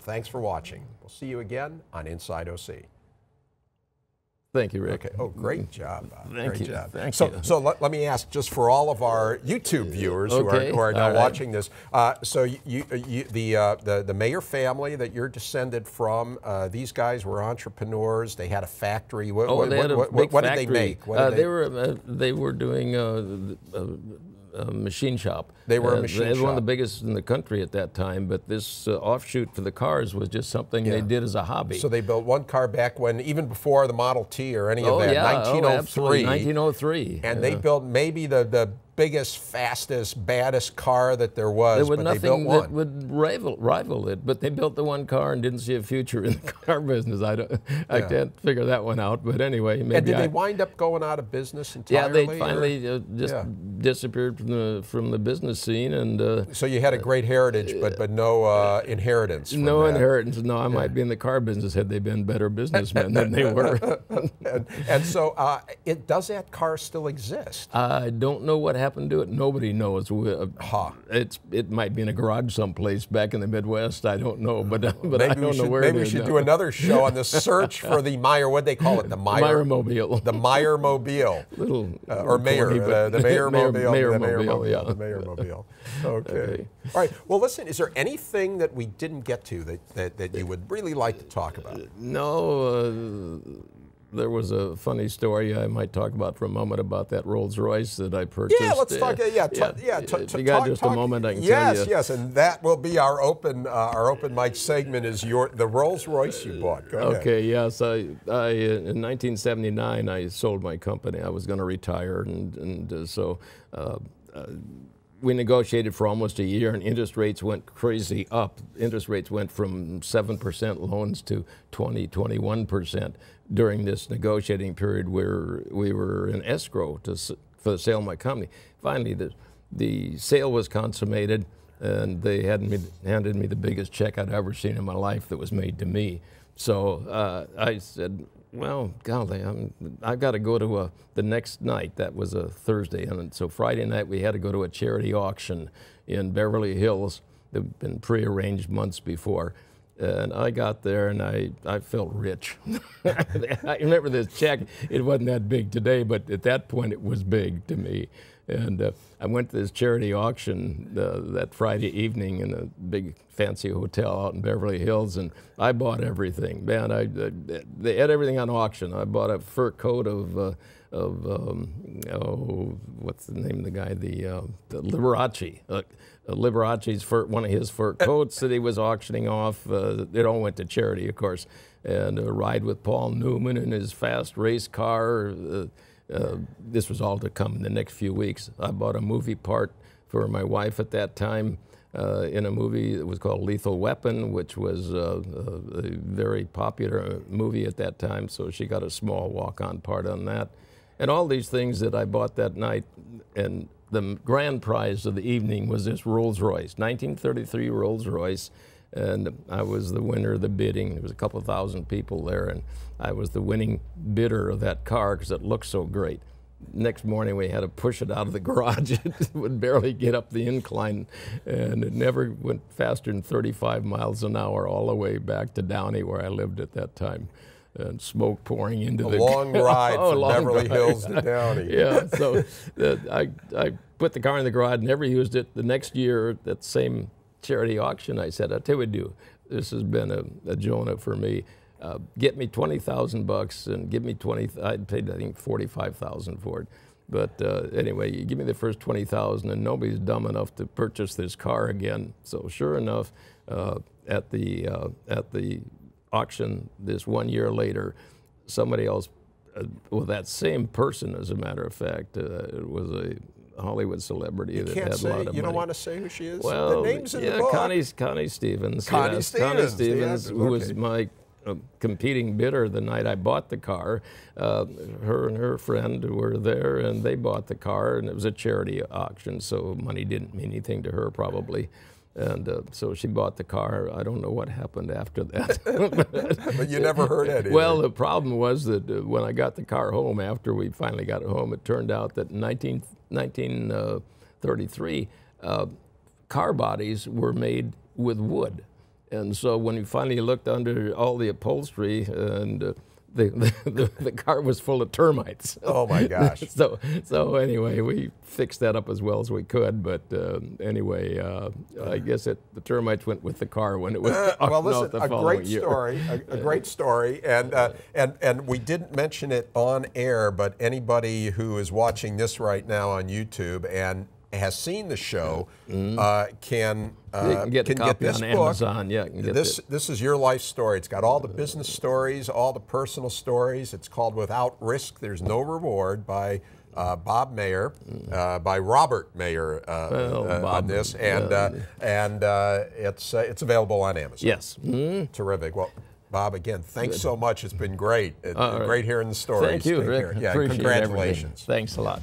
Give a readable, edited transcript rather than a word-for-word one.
Thanks for watching. We'll see you again on Inside OC. Thank you, Rick. Okay. Oh, great job. Thank you. Thank you. So let me ask, just for all of our YouTube viewers who are now watching this, so the Mayer family that you're descended from, these guys were entrepreneurs. They had a factory. What did they make? They were doing a machine shop. They were a machine shop. They were one of the biggest in the country at that time, but this offshoot for the cars was just something they did as a hobby. So they built one car back when, even before the Model T or any of that, 1903. 1903. And they built maybe the biggest, fastest, baddest car that there was, there was but nothing they built one. that would rival it, but they built the one car and didn't see a future in the car business. I can't figure that one out, but anyway. Maybe and did they wind up going out of business entirely? Yeah, they finally just disappeared from the business scene. And so you had a great heritage, but no inheritance from No that. inheritance. No, I might be in the car business had they been better businessmen than they were. and so does that car still exist? I don't know what happened to it. Nobody knows. It might be in a garage someplace back in the Midwest. I don't know, but I don't know where it is. Maybe we should do another show on the search for the Meyer. What they call it? The Meyer-mobile. The Meyer-mobile. Or Mayor. The Mayer-mobile. Mayer-mobile. Yeah. The Mayer-mobile. Okay. All right. Well, listen. Is there anything that we didn't get to that you would really like to talk about? No. There was a funny story I might talk about for a moment about that Rolls Royce that I purchased. Yeah, let's talk. If you got just a moment, I can tell you. Yes, and that will be our open mic segment. Is the Rolls Royce you bought? Go ahead. Okay. Yes, in 1979 I sold my company. I was going to retire, and so. We negotiated for almost a year, and interest rates went crazy up. Interest rates went from 7% loans to 21% during this negotiating period where we were in escrow for the sale of my company. Finally, the sale was consummated, and they handed me the biggest check I'd ever seen in my life that was made to me. So I said, well, golly, I've got to go to the next night. That was a Thursday, and so Friday night we had to go to a charity auction in Beverly Hills. They'd been prearranged months before, and I got there and I felt rich. I remember this check. It wasn't that big today, but at that point it was big to me. And I went to this charity auction that Friday evening in a big fancy hotel out in Beverly Hills, and I bought everything. Man, they had everything on auction. I bought a fur coat of what's the name of the guy? The Liberace. Liberace's one of his fur coats that he was auctioning off. It all went to charity, of course. And a ride with Paul Newman in his fast race car. This was all to come in the next few weeks. I bought a movie part for my wife at that time in a movie that was called Lethal Weapon, which was a very popular movie at that time, so she got a small walk-on part on that. And all these things that I bought that night, and the grand prize of the evening was this Rolls Royce, 1933 Rolls Royce. And I was the winner of the bidding. There was a couple thousand people there, and I was the winning bidder of that car because it looked so great. Next morning we had to push it out of the garage. It would barely get up the incline, and it never went faster than 35 miles an hour all the way back to Downey where I lived at that time. And smoke pouring into the long ride from Beverly Hills to Downey. Yeah, so I put the car in the garage, never used it. The next year, that same charity auction, I said, I'll tell you what to do. This has been a Jonah for me. Get me $20,000 and give me I paid, I think, $45,000 for it. But anyway, you give me the first $20,000 and nobody's dumb enough to purchase this car again. So sure enough, at the auction this 1 year later, somebody else, well, that same person, as a matter of fact, it was a Hollywood celebrity that had a lot of money. You don't want to say who she is? Well, the name's in the book. Connie Stevens. Connie yes, Stevens. Connie Stevens, who was my competing bidder the night I bought the car. Her and her friend were there, and they bought the car, and it was a charity auction, so money didn't mean anything to her probably. And so she bought the car. I don't know what happened after that. But you never heard anything. Well, the problem was that when I got the car home, after we finally got it home, it turned out that in 1933, car bodies were made with wood. And so when we finally looked under all the upholstery, and the car was full of termites. Oh my gosh! So anyway, we fixed that up as well as we could. But anyway, I guess the termites went with the car when it was well. Listen, the following year. A great story, and we didn't mention it on air, but anybody who is watching this right now on YouTube and has seen the show can get this on book. Amazon. Yeah, this is your life story. It's got all the business stories, all the personal stories. It's called Without Risk, There's No Reward by Bob Mayer, by Robert Mayer on this, and it's available on Amazon. Yes. Terrific. Well, Bob, again, thanks so much. It's been great. Great hearing the stories. Thank you, Rick. Yeah, appreciate congratulations. Everything. Thanks a lot.